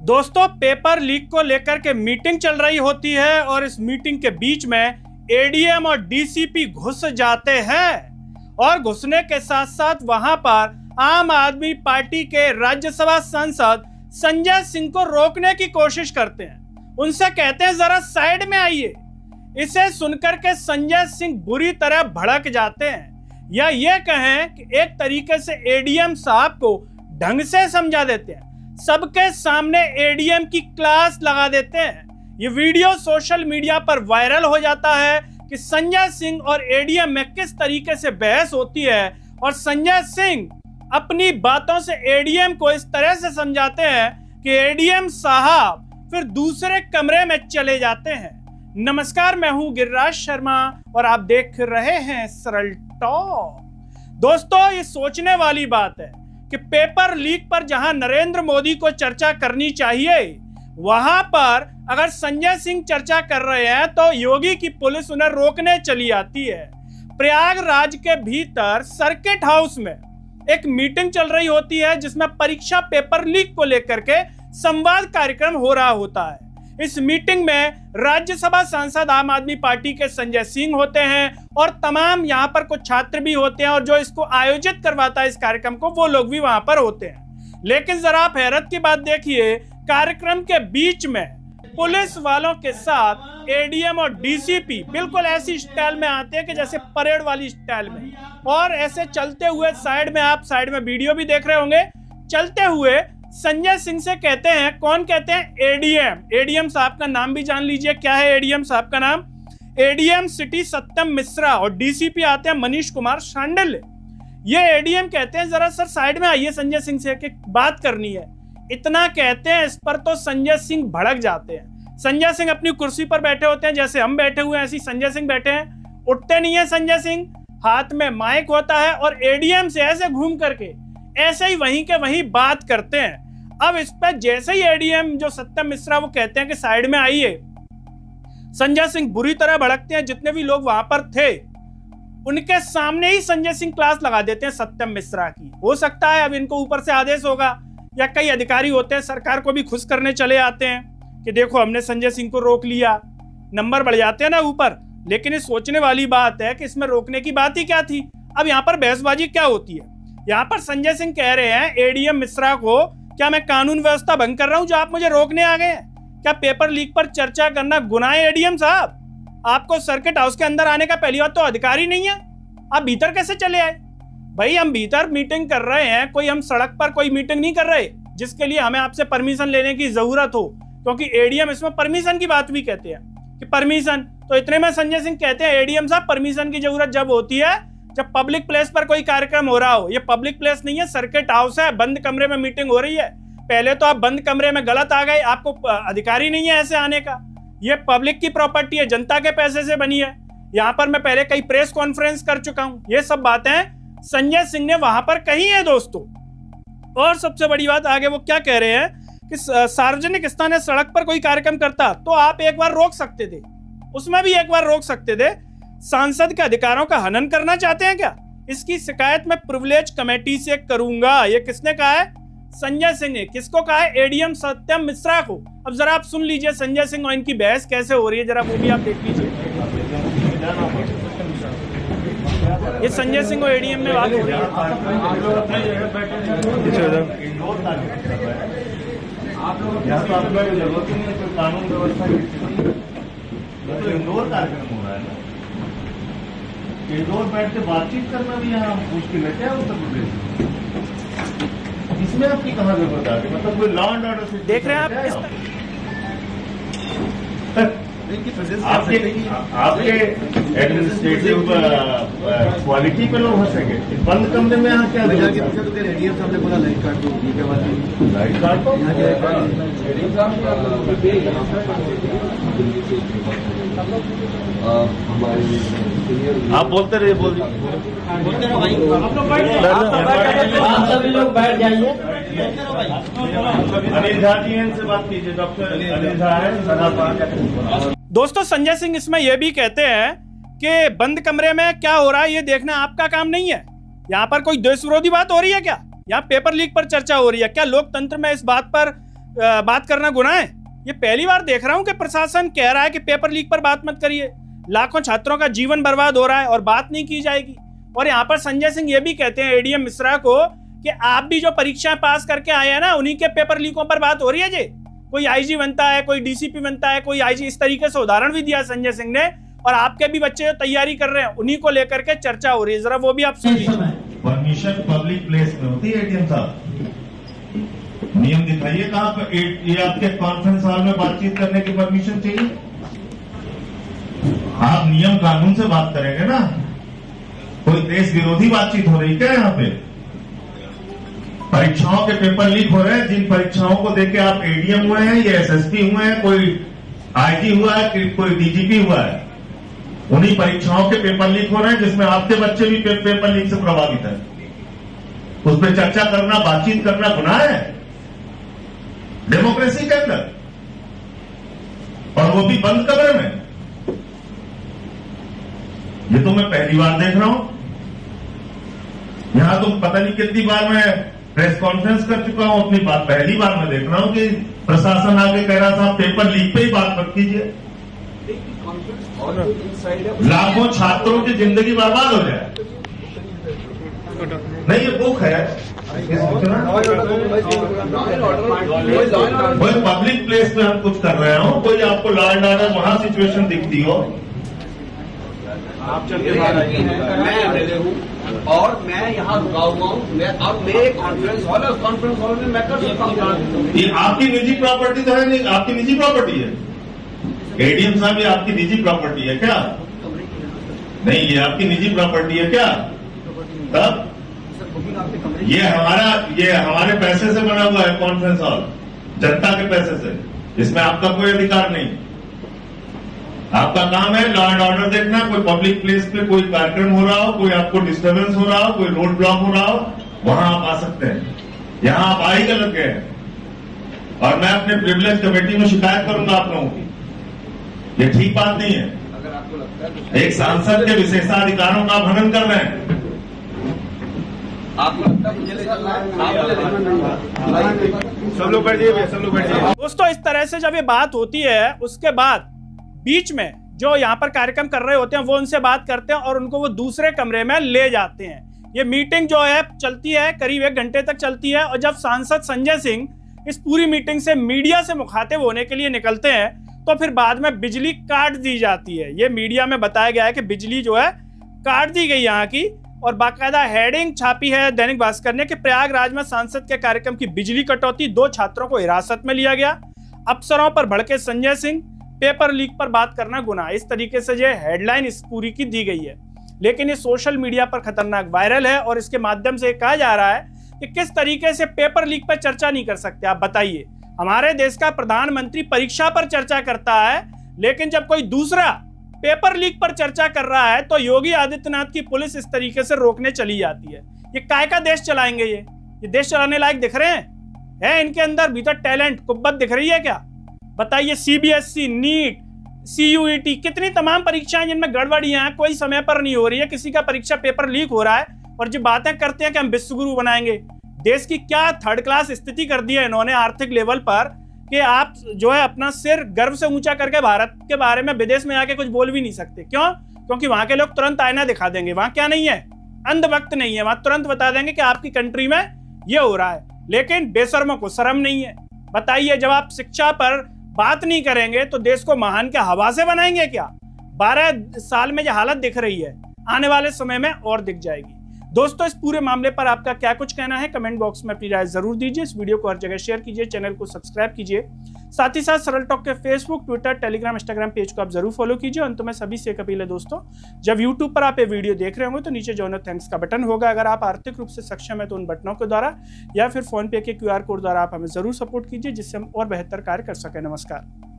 दोस्तों, paper leak को लेकर के मीटिंग चल रही होती है और इस मीटिंग के बीच में एडीएम और डीसीपी घुस जाते हैं और घुसने के साथ साथ वहां पर आम आदमी पार्टी के राज्यसभा सांसद संजय सिंह को रोकने की कोशिश करते हैं। उनसे कहते हैं जरा साइड में आइए। इसे सुनकर के संजय सिंह बुरी तरह भड़क जाते हैं, या ये कहें कि एक तरीके से एडीएम साहब को ढंग से समझा देते हैं, सबके सामने एडीएम की क्लास लगा देते हैं। ये वीडियो सोशल मीडिया पर वायरल हो जाता है कि संजय सिंह और एडीएम में किस तरीके से बहस होती है और संजय सिंह अपनी बातों से एडीएम को इस तरह से समझाते हैं कि एडीएम साहब फिर दूसरे कमरे में चले जाते हैं। नमस्कार, मैं हूं गिरिराज शर्मा और आप देख रहे हैं सरल टॉक। दोस्तों, ये सोचने वाली बात है कि पेपर लीक पर जहां नरेंद्र मोदी को चर्चा करनी चाहिए, वहां पर अगर संजय सिंह चर्चा कर रहे हैं तो योगी की पुलिस उन्हें रोकने चली आती है। प्रयागराज के भीतर सर्किट हाउस में एक मीटिंग चल रही होती है जिसमें परीक्षा पेपर लीक को लेकर के संवाद कार्यक्रम हो रहा होता है। इस मीटिंग में राज्यसभा सांसद आम आदमी पार्टी के संजय सिंह होते हैं और तमाम यहाँ पर कुछ छात्र भी होते हैं और जो इसको आयोजित करवाता है इस कार्यक्रम को, वो लोग भी वहां पर होते हैं। लेकिन जरा आप हैरत की बात देखिए, कार्यक्रम के बीच में पुलिस वालों के साथ एडीएम और डीसीपी बिल्कुल ऐसी स्टाइल में आते हैं कि जैसे परेड वाली स्टाइल में, और ऐसे चलते हुए साइड में, आप साइड में वीडियो भी देख रहे होंगे, चलते हुए संजय सिंह से कहते हैं, कौन कहते हैं? एडीएम। एडीएम साहब का नाम भी जान लीजिए, क्या है एडीएम साहब का नाम? एडीएम सिटी सत्यम मिश्रा। और डीसीपी आते हैं मनीष कुमार शांडिल्य। ये एडीएम कहते हैं जरा सर साइड में आइए, संजय सिंह से कि बात करनी है। इतना कहते हैं, इस पर तो संजय सिंह भड़क जाते हैं। संजय सिंह अपनी कुर्सी पर बैठे होते हैं, जैसे हम बैठे हुए हैं ऐसे संजय सिंह बैठे हैं। उठते नहीं है संजय सिंह, हाथ में माइक होता है और एडीएम से ऐसे घूम करके ऐसे ही वहीं के वहीं बात करते हैं। अब इस पर जैसे ही एडीएम जो सत्यम मिश्रा वो कहते हैं कि साइड में आइए, संजय सिंह बुरी तरह भड़कते हैं। जितने भी लोग वहां पर थे उनके सामने ही संजय सिंह क्लास लगा देते हैं सत्यम मिश्रा की। हो सकता है अब इनको ऊपर से आदेश होगा, या कई अधिकारी होते हैं सरकार को भी खुश करने चले आते हैं कि देखो हमने संजय सिंह को रोक लिया, नंबर बढ़ जाते हैं ना ऊपर। लेकिन ये सोचने वाली बात है कि इसमें रोकने की बात ही क्या थी। अब यहाँ पर बहसबाजी क्या होती है? यहाँ पर संजय सिंह कह रहे हैं एडीएम मिश्रा को, क्या मैं कानून व्यवस्था भंग कर रहा हूं जो आप मुझे रोकने आ गए हैं? क्या पेपर लीक पर चर्चा करना गुनाह है एडीएम साहब? आपको सर्किट हाउस के अंदर आने का पहली बात तो अधिकार ही नहीं है, आप भीतर कैसे चले आए? भाई हम भीतर मीटिंग कर रहे हैं, कोई हम सड़क पर कोई मीटिंग नहीं कर रहे जिसके लिए हमें आपसे परमिशन लेने की जरूरत हो, क्योंकि एडीएम इसमें परमिशन की बात भी कहते हैं कि परमिशन। तो इतने में संजय सिंह कहते हैं एडीएम साहब परमिशन की जरूरत जब होती है जब पब्लिक प्लेस पर कोई कार्यक्रम हो रहा हो। ये पब्लिक प्लेस नहीं है, सर्किट हाउस है, बंद कमरे में मीटिंग हो रही है। पहले तो आप बंद कमरे में गलत आ गए, आपको अधिकार ही नहीं है ऐसे आने का। ये पब्लिक की प्रॉपर्टी है, जनता के पैसे से बनी है। यहाँ पर मैं पहले कई प्रेस कॉन्फ्रेंस कर चुका हूँ। ये सब बातें संजय सिंह ने वहां पर कही है दोस्तों। और सबसे बड़ी बात आगे वो क्या कह रहे हैं कि सार्वजनिक स्थान या सड़क पर कोई कार्यक्रम करता तो आप एक बार रोक सकते थे, उसमें भी एक बार रोक सकते थे। सांसद के अधिकारों का हनन करना चाहते हैं क्या? इसकी शिकायत मैं प्रिविलेज कमेटी से करूंगा। ये किसने कहा है? संजय सिंह ने। किसको कहा है? एडीएम सत्यम मिश्रा को। अब जरा आप सुन लीजिए संजय सिंह और इनकी बहस कैसे हो रही है, जरा वो भी आप देख लीजिए। ये संजय सिंह और एडीएम में बात हो रही है। कानून व्यवस्था इंडोर कार्यक्रम हो रहा है ना, इंडोर बैठ के बातचीत करना भी यहाँ मुश्किल है क्या उत्तर प्रदेश? इसमें आपकी कहाँ जरूरत आ गई? मतलब कोई लॉ एंड ऑर्डर से देख रहे हैं आप आपके एडमिनिस्ट्रेटिव क्वालिटी पे लोग हंसेंगे। बंद कमरे में यहाँ क्या एडीएम साहब ने बोला लाइट काट दो, ये क्या बात है? लाइट काट दो। आप बोलते रहिए, बोलते रहो भाई, सभी लोग बैठ जाइए। अनिल झा जी इनसे बात कीजिए, डॉक्टर अनिल झा है। दोस्तों, संजय सिंह इसमें यह भी कहते हैं कि बंद कमरे में क्या हो रहा है ये देखना आपका काम नहीं है। यहाँ पर कोई देश विरोधी बात हो रही है क्या? यहाँ पेपर लीक पर चर्चा हो रही है क्या? लोकतंत्र में इस बात पर बात करना गुनाह है? ये पहली बार देख रहा हूं कि प्रशासन कह रहा है कि पेपर लीक पर बात मत करिए, लाखों छात्रों का जीवन बर्बाद हो रहा है और बात नहीं की जाएगी। और यहाँ पर संजय सिंह ये भी कहते हैं एडीएम मिश्रा को कि आप भी जो परीक्षाएं पास करके आए हैं ना, उन्हीं के पेपर लीकों पर बात हो रही है जी। कोई आईजी बनता है, कोई डीसीपी बनता है, कोई आईजी, इस तरीके से उदाहरण भी दिया संजय सिंह ने। और आपके भी बच्चे जो तैयारी कर रहे हैं उन्हीं को लेकर के चर्चा हो रही है, जरा वो भी आप सुन लीजिए। परमिशन पब्लिक प्लेस में होती है एडीएम साहब, नियम दिखाइए कहाँ पर ये आपके कॉन्फ्रेंस हॉल में बातचीत करने की परमिशन चाहिए? आप नियम कानून से बात करेंगे ना। कोई देश विरोधी बातचीत हो रही क्या यहाँ पे? परीक्षाओं के पेपर लीक हो रहे हैं, जिन परीक्षाओं को देके आप एडीएम हुए हैं, ये एसएसपी हुए हैं, कोई आईजी हुआ है, कोई डीजीपी हुआ है, उन्हीं परीक्षाओं के पेपर लीक हो रहे हैं जिसमें आपके बच्चे भी पेपर लीक से प्रभावित है। उस पर चर्चा करना, बातचीत करना गुनाह है डेमोक्रेसी के अंदर, और वो भी बंद कमरे में। ये तो मैं पहली बार देख रहा हूं। यहां तो पता नहीं कितनी बार मैं प्रेस कॉन्फ्रेंस कर चुका हूं, अपनी बात पहली बार मैं देख रहा हूं कि प्रशासन आगे कह रहा था पेपर लीक पे ही बात मत कीजिए, लाखों छात्रों की जिंदगी बर्बाद हो जाए। नहीं, ये बुक है, कोई पब्लिक प्लेस में हम कुछ कर रहे हो, कोई आपको लॉ एंड ऑर्डर वहां सिचुएशन दिखती हो, आप जब मैं हूँ और मैं यहाँ रुका हुआ हूँ, अब मेरे कॉन्फ्रेंस हॉल है, उस कॉन्फ्रेंस हॉल में मैं कर सकता हूँ। ये आपकी निजी प्रॉपर्टी तो है नहीं, आपकी निजी प्रॉपर्टी है एडीएम साहब, ये आपकी निजी प्रॉपर्टी है क्या? नहीं, ये आपकी निजी प्रॉपर्टी है क्या? तब ये हमारे पैसे से बना हुआ है कॉन्फ्रेंस हॉल, जनता के पैसे से, इसमें आपका कोई अधिकार नहीं। आपका काम है लॉ एंड ऑर्डर देखना। कोई पब्लिक प्लेस पे कोई कार्यक्रम हो रहा हो, कोई आपको डिस्टर्बेंस हो रहा हो, कोई रोड ब्लॉक हो रहा हो, वहां आप आ सकते हैं। यहां आप आ ही गलत गए हैं और मैं अपने प्रिविलेज कमेटी में शिकायत करूंगा आप लोगों की। ये ठीक बात नहीं है। अगर आपको लगता है एक सांसद के विशेषाधिकारों का हनन कर रहे हैं। आपको लगता है मुझे ले चलना है, सब लोग बैठ जाइए, सब लोग बैठ जाइए। दोस्तों, इस तरह से जब ये बात होती है, उसके बाद बीच में जो यहाँ पर कार्यक्रम कर रहे होते हैं वो उनसे बात करते हैं और उनको वो दूसरे कमरे में ले जाते हैं। ये मीटिंग जो है चलती है, करीब 1 घंटे तक चलती है। और जब सांसद संजय सिंह इस पूरी मीटिंग से मीडिया से मुखातिब होने के लिए निकलते हैं तो फिर बाद में बिजली काट दी जाती है। ये मीडिया में बताया गया है कि बिजली जो है काट दी गई यहाँ की, और बाकायदा हेडिंग छापी है दैनिक भास्कर ने कि प्रयागराज में सांसद के कार्यक्रम की बिजली कटौती, 2 छात्रों को हिरासत में लिया गया, अफसरों पर भड़के संजय सिंह, पेपर लीक पर बात करना गुनाह। इस तरीके से ये हेडलाइन इस पूरी की दी गई है। लेकिन ये सोशल मीडिया पर खतरनाक वायरल है और इसके माध्यम से कहा जा रहा है कि किस तरीके से पेपर लीक पर चर्चा नहीं कर सकते। आप बताइए, हमारे देश का प्रधानमंत्री परीक्षा पर चर्चा करता है, लेकिन जब कोई दूसरा पेपर लीक पर चर्चा कर रहा है तो योगी आदित्यनाथ की पुलिस इस तरीके से रोकने चली जाती है। ये काय का देश चलाएंगे? ये देश चलाने लायक दिख रहे हैं? है इनके अंदर भीतर टैलेंट, कुब्बत दिख रही है क्या? बताइए, सीबीएसई, नीट, सीयूईटी, कितनी तमाम परीक्षाएं जिनमें गड़बड़ियां हैं, कोई समय पर नहीं हो रही है, किसी का परीक्षा पेपर लीक हो रहा है और जो बातें करते हैं कि हम विश्वगुरु बनाएंगे। देश की क्या 3rd क्लास स्थिति कर दी है इन्होंने आर्थिक लेवल पर कि आप जो है अपना सिर गर्व से ऊंचा करके भारत के बारे में विदेश में आके कुछ बोल भी नहीं सकते। क्यों? क्योंकि वहां के लोग तुरंत आईना दिखा देंगे। वहां क्या नहीं है? अंधभक्त नहीं है। वहां तुरंत बता देंगे कि आपकी कंट्री में ये हो रहा है। लेकिन बेशर्मों को शर्म नहीं है। बताइए, जब आप शिक्षा पर बात नहीं करेंगे तो देश को महान के हवा से बनाएंगे क्या? 12 साल में ये हालत दिख रही है, आने वाले समय में और दिख जाएगी। दोस्तों, इस पूरे मामले पर आपका क्या कुछ कहना है? कमेंट बॉक्स में अपनी राय जरूर दीजिए। इस वीडियो को हर जगह शेयर कीजिए, चैनल को सब्सक्राइब कीजिए। साथ ही साथ सरल टॉक के Facebook, Twitter, Telegram, Instagram page को आप जरूर फॉलो कीजिए। अंत में सभी से एक अपील है दोस्तों, जब यूट्यूब पर आप ये वीडियो देख रहे होंगे तो नीचे जो थैंक्स का बटन होगा। अगर आप आर्थिक रूप से सक्षम है तो उन बटनों के द्वारा या फिर फोन पे के QR कोड द्वारा आप हमें जरूर सपोर्ट कीजिए, जिससे हम और बेहतर कार्य कर सकें। नमस्कार।